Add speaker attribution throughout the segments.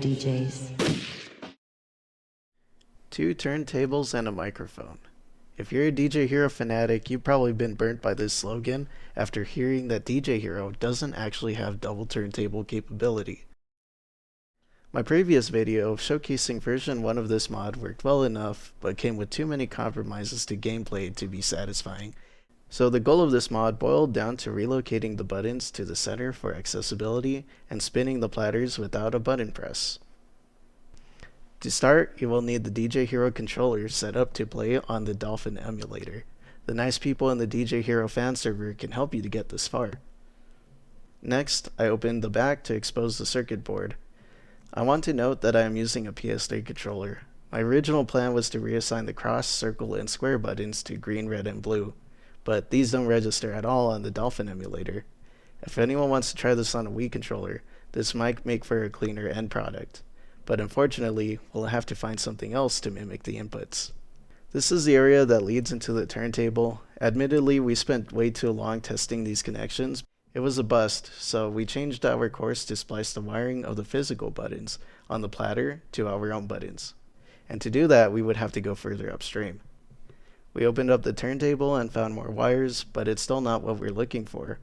Speaker 1: DJs.
Speaker 2: 2 turntables and a microphone. If you're a DJ Hero fanatic, you've probably been burnt by this slogan after hearing that DJ Hero doesn't actually have double turntable capability. My previous video showcasing version 1 of this mod worked well enough, but came with too many compromises to gameplay to be satisfying. So the goal of this mod boiled down to relocating the buttons to the center for accessibility and spinning the platters without a button press. To start, you will need the DJ Hero controller set up to play on the Dolphin emulator. The nice people in the DJ Hero fan server can help you to get this far. Next, I opened the back to expose the circuit board. I want to note that I am using a PS3 controller. My original plan was to reassign the cross, circle, and square buttons to green, red, and blue, but these don't register at all on the Dolphin emulator. If anyone wants to try this on a Wii controller, this might make for a cleaner end product, but unfortunately, we'll have to find something else to mimic the inputs. This is the area that leads into the turntable. Admittedly, we spent way too long testing these connections. It was a bust, so we changed our course to splice the wiring of the physical buttons on the platter to our own buttons. And to do that, we would have to go further upstream. We opened up the turntable and found more wires, but it's still not what we're looking for.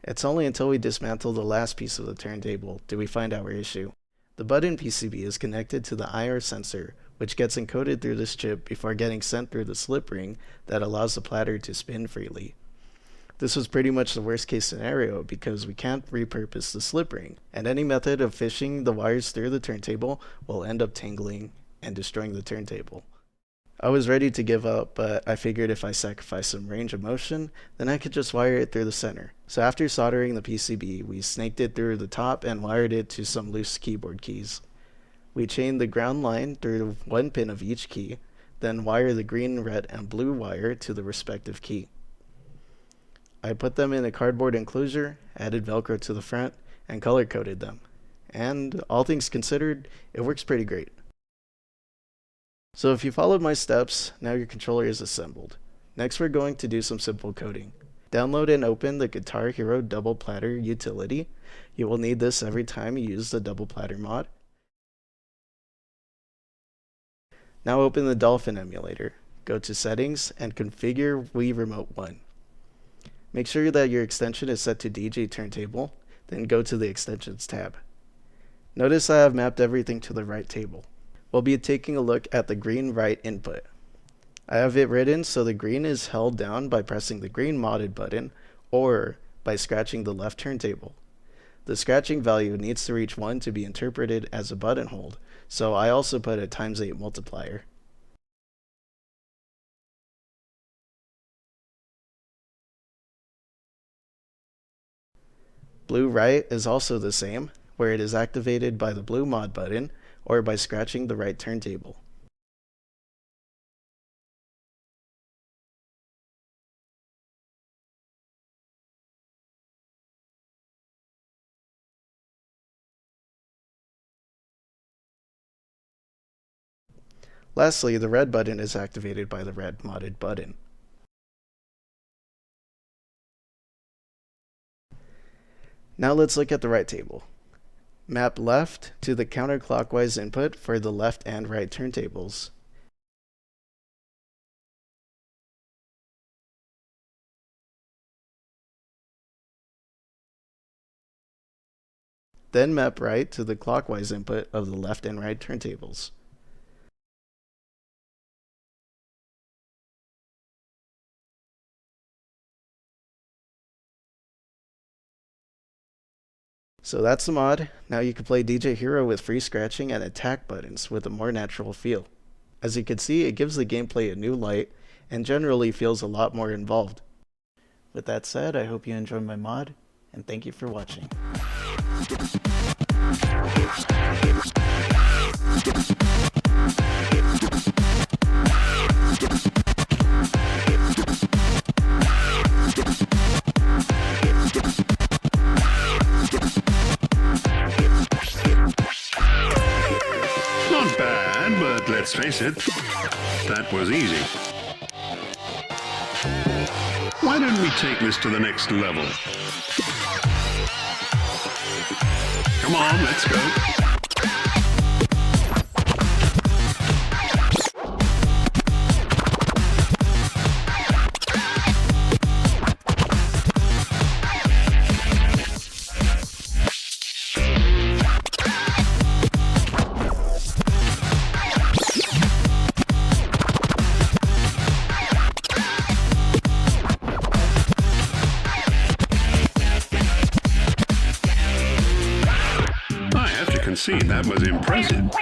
Speaker 2: It's only until we dismantle the last piece of the turntable do we find our issue. The button PCB is connected to the IR sensor, which gets encoded through this chip before getting sent through the slip ring that allows the platter to spin freely. This was pretty much the worst case scenario because we can't repurpose the slip ring, and any method of fishing the wires through the turntable will end up tangling and destroying the turntable. I was ready to give up, but I figured if I sacrificed some range of motion, then I could just wire it through the center. So after soldering the PCB, we snaked it through the top and wired it to some loose keyboard keys. We chained the ground line through one pin of each key, then wire the green, red, and blue wire to the respective key. I put them in a cardboard enclosure, added Velcro to the front, and color-coded them. And all things considered, it works pretty great. So if you followed my steps, now your controller is assembled. Next we're going to do some simple coding. Download and open the Guitar Hero Double Platter utility. You will need this every time you use the Double Platter mod. Now open the Dolphin emulator. Go to Settings and configure Wii Remote 1. Make sure that your extension is set to DJ Turntable, then go to the Extensions tab. Notice I have mapped everything to the right table. We'll be taking a look at the green right input. I have it written so the green is held down by pressing the green modded button or by scratching the left turntable. The scratching value needs to reach 1 to be interpreted as a button hold, so I also put a ×8 multiplier. Blue right is also the same, where it is activated by the blue mod button or by scratching the right turntable. Lastly, the red button is activated by the red modded button. Now let's look at the right table. Map left to the counterclockwise input for the left and right turntables. Then map right to the clockwise input of the left and right turntables. So that's the mod. Now you can play DJ Hero with free scratching and attack buttons with a more natural feel. As you can see, it gives the gameplay a new light and generally feels a lot more involved. With that said, I hope you enjoyed my mod, and thank you for watching.
Speaker 3: Not bad, but let's face it, that was easy. Why don't we take this to the next level? Come on, let's go. concede, that was impressive.